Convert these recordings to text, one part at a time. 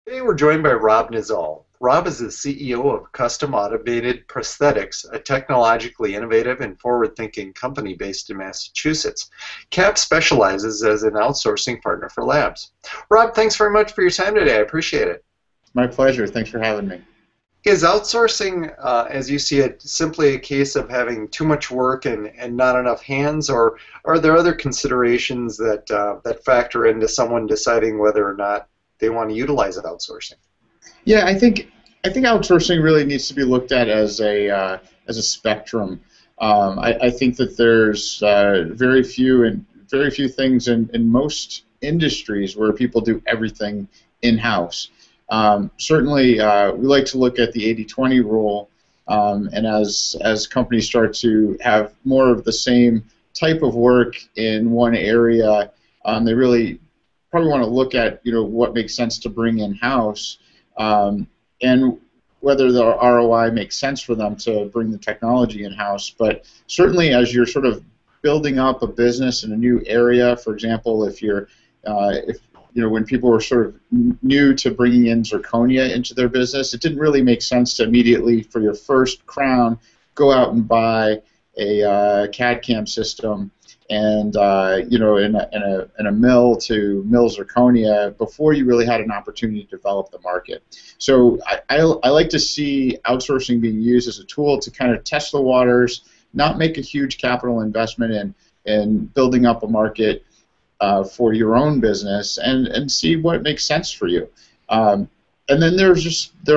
Today we're joined by Rob Nazzal. Rob is the CEO of Custom Automated Prosthetics, a technologically innovative and forward-thinking company based in Massachusetts. CAP specializes as an outsourcing partner for labs. Rob, thanks very much for your time today. I appreciate it. My pleasure. Thanks for having me. Is outsourcing, as you see it, simply a case of having too much work and not enough hands, or are there other considerations that factor into someone deciding whether or not they want to utilize outsourcing? Yeah, I think outsourcing really needs to be looked at as a spectrum. I think that there's very few things in most industries where people do everything in-house. Certainly, we like to look at the 80-20 rule, and as companies start to have more of the same type of work in one area, they really probably want to look at what makes sense to bring in-house, and whether the ROI makes sense for them to bring the technology in-house. But certainly, as you're sort of building up a business in a new area, for example, if when people were sort of new to bringing in zirconia into their business, it didn't really make sense to immediately, for your first crown, go out and buy a CAD/CAM system and in a mill to mill zirconia before you really had an opportunity to develop the market. So I like to see outsourcing being used as a tool to kind of test the waters, not make a huge capital investment in building up a market for your own business, and see what makes sense for you. And then there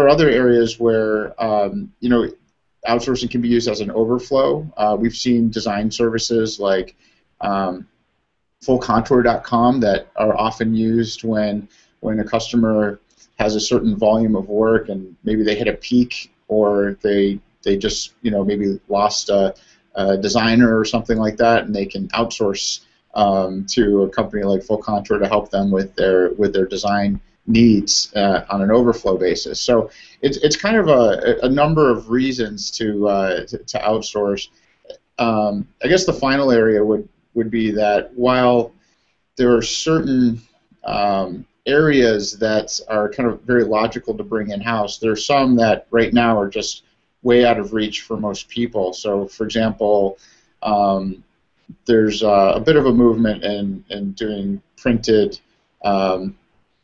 are other areas where outsourcing can be used as an overflow. We've seen design services like fullcontour.com that are often used when a customer has a certain volume of work and maybe they hit a peak, or they just maybe lost a designer or something like that, and they can outsource to a company like Full Contour to help them with their design needs on an overflow basis. So it's kind of a number of reasons to outsource. I guess the final area would be that while there are certain areas that are kind of very logical to bring in-house, there are some that right now are just way out of reach for most people. So, for example, there's a bit of a movement in doing printed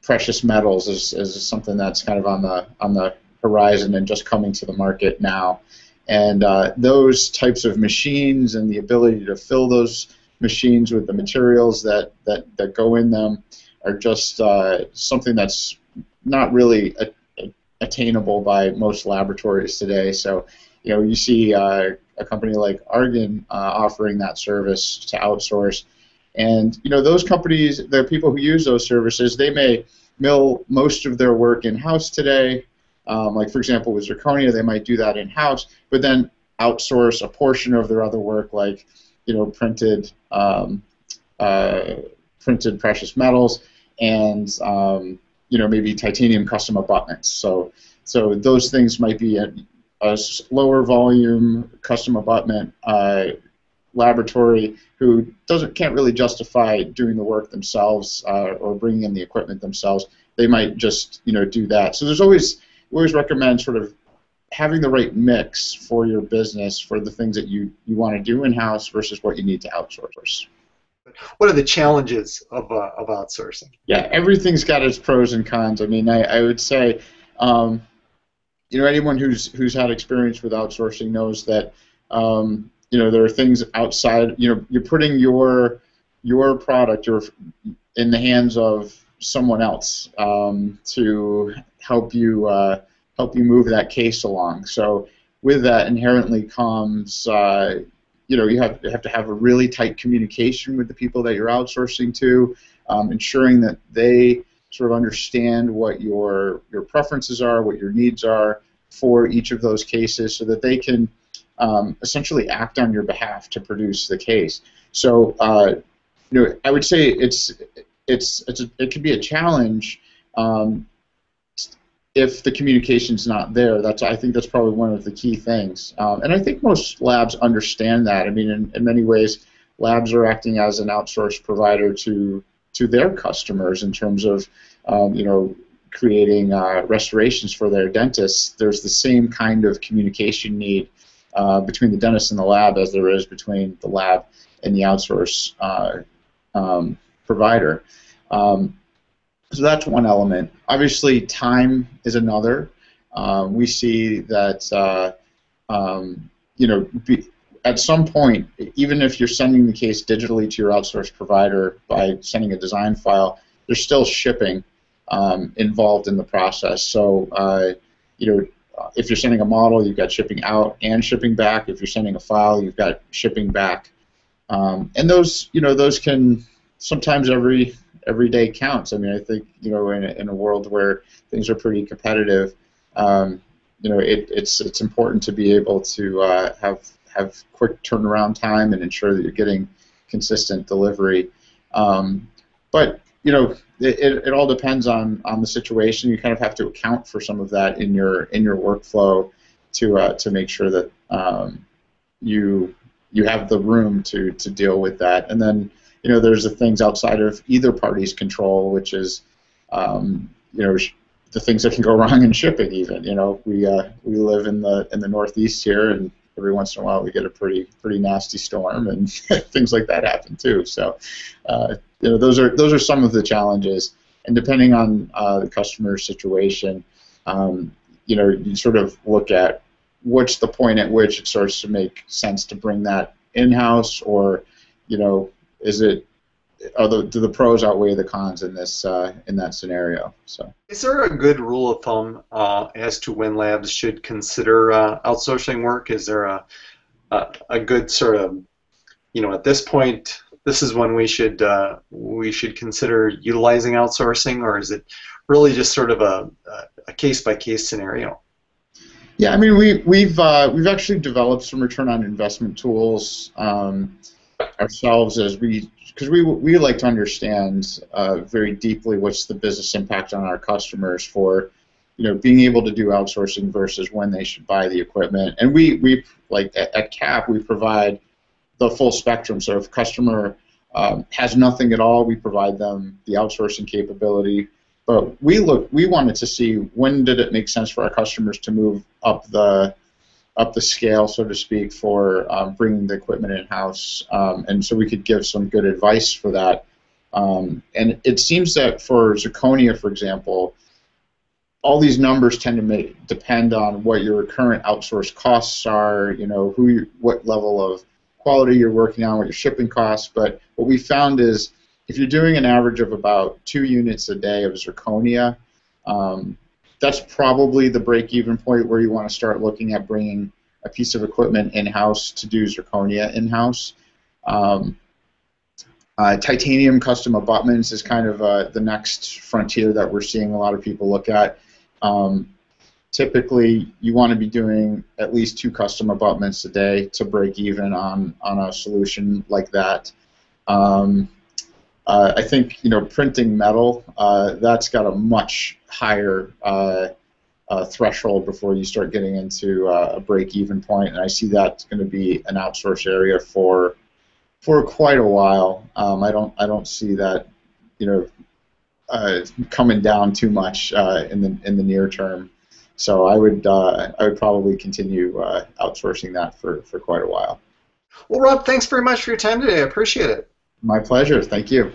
precious metals as something that's kind of on the horizon and just coming to the market now. And those types of machines and the ability to fill those machines with the materials that go in them are just something that's not really attainable by most laboratories today. So, you see a company like Argon offering that service to outsource, and those companies, the people who use those services, they may mill most of their work in-house today. Like, for example, with zirconia, they might do that in-house, but then outsource a portion of their other work, like printed precious metals and maybe titanium custom abutments. So those things might be a lower volume custom abutment laboratory who can't really justify doing the work themselves or bringing in the equipment themselves. They might just do that. So we always recommend sort of having the right mix for your business for the things that you want to do in-house versus what you need to outsource. What are the challenges of outsourcing? Yeah, everything's got its pros and cons. I mean, I would say, anyone who's had experience with outsourcing knows that, there are things outside. You're putting your product in the hands of someone else to help you move that case along. So with that inherently comes you have to have a really tight communication with the people that you're outsourcing to, ensuring that they sort of understand what your preferences are, what your needs are for each of those cases, so that they can essentially act on your behalf to produce the case. So I would say it can be a challenge if the communication's not there. I think that's probably one of the key things. And I think most labs understand that. I mean, in many ways, labs are acting as an outsourced provider to their customers in terms of creating restorations for their dentists, there's the same kind of communication need between the dentist and the lab as there is between the lab and the outsource provider. So that's one element. Obviously, time is another. We see that at some point, even if you're sending the case digitally to your outsource provider by sending a design file, there's still shipping involved in the process. So if you're sending a model, you've got shipping out and shipping back. If you're sending a file, you've got shipping back. And those can sometimes every day counts. I mean, I think in a world where things are pretty competitive, it's important to be able to have quick turnaround time and ensure that you're getting consistent delivery. But it all depends on the situation. You kind of have to account for some of that in your workflow to make sure that you have the room to deal with that. And then there's the things outside of either party's control, which is the things that can go wrong in shipping. Even we live in the Northeast here, and every once in a while we get a pretty nasty storm, and things like that happen too. So those are some of the challenges, and depending on the customer situation, you sort of look at what's the point at which it starts to make sense to bring that in-house, or do the pros outweigh the cons in that scenario? So, is there a good rule of thumb as to when labs should consider outsourcing work? Is there a good sort of, at this point, this is when we should consider utilizing outsourcing, or is it really just sort of a case-by-case scenario? Yeah, I mean, we've actually developed some return on investment tools ourselves, because we like to understand very deeply what's the business impact on our customers for being able to do outsourcing versus when they should buy the equipment. And we like at CAP, we provide the full spectrum. So if a customer has nothing at all, we provide them the outsourcing capability. But we wanted to see when did it make sense for our customers to move up the scale, so to speak, for bringing the equipment in-house, and so we could give some good advice for that. And it seems that for zirconia, for example, all these numbers tend to depend on what your current outsource costs are, what level of quality you're working on, what your shipping costs. But what we found is if you're doing an average of about 2 units a day of zirconia, that's probably the break-even point where you want to start looking at bringing a piece of equipment in-house to do zirconia in-house. Titanium custom abutments is kind of the next frontier that we're seeing a lot of people look at. Typically, you want to be doing at least 2 custom abutments a day to break even on a solution like that. I think printing metal, that's got a much higher threshold before you start getting into a break-even point, and I see that's going to be an outsource area for quite a while. I don't see that coming down too much in the near term. So I would probably continue outsourcing that for quite a while. Well, Rob, thanks very much for your time today. I appreciate it. My pleasure. Thank you.